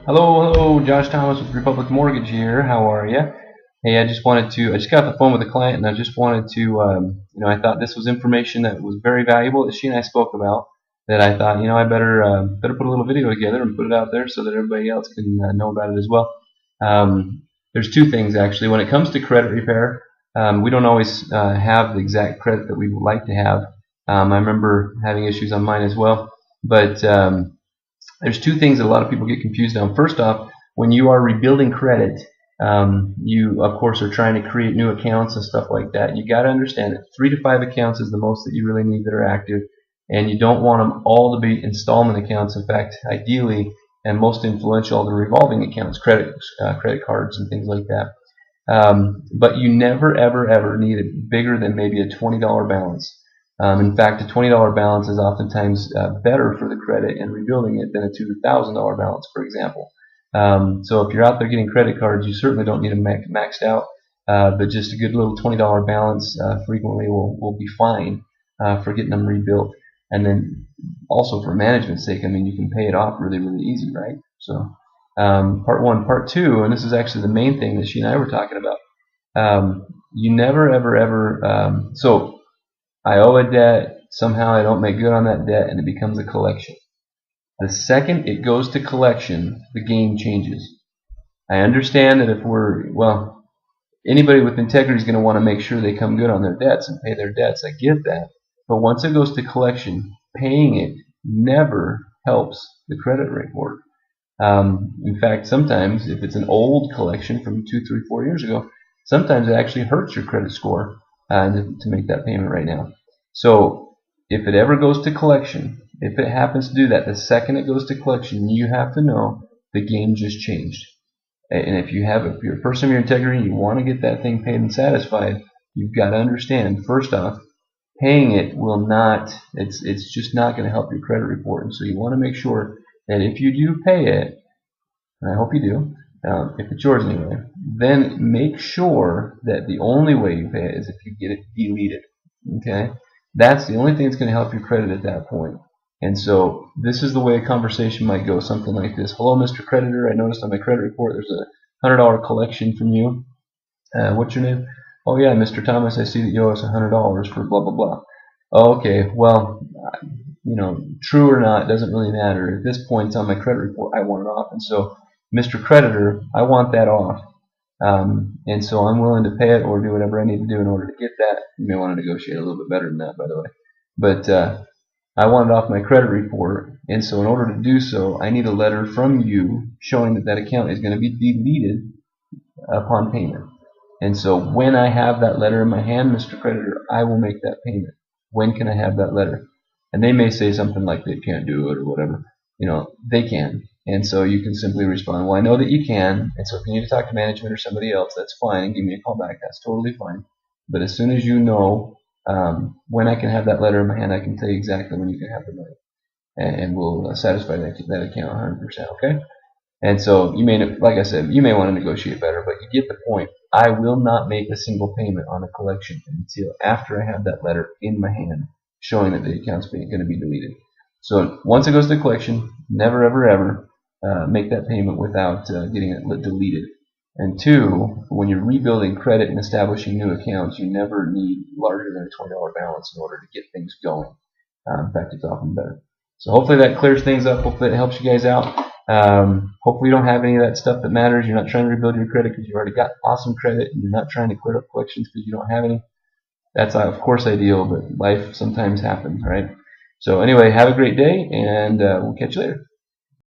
Hello, Josh Thomas with Republic Mortgage here. How are you? Hey, I just got off the phone with a client, and I just wanted to, I thought this was information that was very valuable that she and I spoke about. That I thought, I better put a little video together and put it out there so that everybody else can know about it as well. There's two things actually. When it comes to credit repair, we don't always have the exact credit that we would like to have. I remember having issues on mine as well, but there's two things that a lot of people get confused on. First off, when you are rebuilding credit, you of course are trying to create new accounts and stuff like that. You got to understand that 3 to 5 accounts is the most that you really need that are active, and you don't want them all to be installment accounts. In fact, ideally, and most influential, the revolving accounts, credit cards and things like that. But you never ever need it bigger than maybe a $20 balance. In fact, a $20 balance is oftentimes better for the credit and rebuilding it than a $2,000 balance, for example. So if you're out there getting credit cards, you certainly don't need them maxed out, but just a good little $20 balance frequently will be fine for getting them rebuilt. And then also for management's sake, I mean, you can pay it off really easy, right? So part one. Part two, and this is actually the main thing that she and I were talking about. You never ever so I owe a debt, somehow I don't make good on that debt, and it becomes a collection. The second it goes to collection, the game changes. I understand that anybody with integrity is going to want to make sure they come good on their debts and pay their debts. I get that. But once it goes to collection, paying it never helps the credit report. In fact, sometimes if it's an old collection from 2, 3, 4 years ago, sometimes it actually hurts your credit score to make that payment right now. So if it ever goes to collection, if it happens to do that, the second it goes to collection, you have to know the game just changed. And if you're a person of your integrity and you want to get that thing paid and satisfied, you've got to understand, first off, paying it will not, it's just not going to help your credit report. And so you want to make sure that if you do pay it, and I hope you do, if it's yours anyway, then make sure that the only way you pay it is if you get it deleted. Okay? That's the only thing that's going to help your credit at that point. And so this is the way a conversation might go, something like this. Hello, Mr. Creditor. I noticed on my credit report there's a $100 collection from you. What's your name? Oh, yeah, Mr. Thomas, I see that you owe us $100 for blah, blah, blah. Okay, well, true or not, it doesn't really matter. At this point, it's on my credit report. I want it off. And so, Mr. Creditor, I want that off. And so I'm willing to pay it or do whatever I need to do in order to get that. You may want to negotiate a little bit better than that, by the way. But I want it off my credit report, and so in order to do so, I need a letter from you showing that that account is going to be deleted upon payment. And so when I have that letter in my hand, Mr. Creditor, I will make that payment. When can I have that letter? And they may say something like they can't do it or whatever. They can. And so you can simply respond, well, I know that you can, and so if you need to talk to management or somebody else, that's fine, and give me a call back. That's totally fine. But as soon as you know when I can have that letter in my hand, I can tell you exactly when you can have the money, and we'll satisfy that account 100%. Okay? And so like I said, you may want to negotiate better, but you get the point. I will not make a single payment on a collection until after I have that letter in my hand showing that the account's going to be deleted. So once it goes to collection, never ever make that payment without getting it deleted. And two, when you're rebuilding credit and establishing new accounts, you never need larger than a $20 balance in order to get things going. In fact, it's often better. So hopefully that clears things up. Hopefully it helps you guys out. Hopefully you don't have any of that stuff that matters. You're not trying to rebuild your credit because you've already got awesome credit, and you're not trying to clear up collections because you don't have any. That's of course ideal, but life sometimes happens, right? So anyway, have a great day, and we'll catch you later.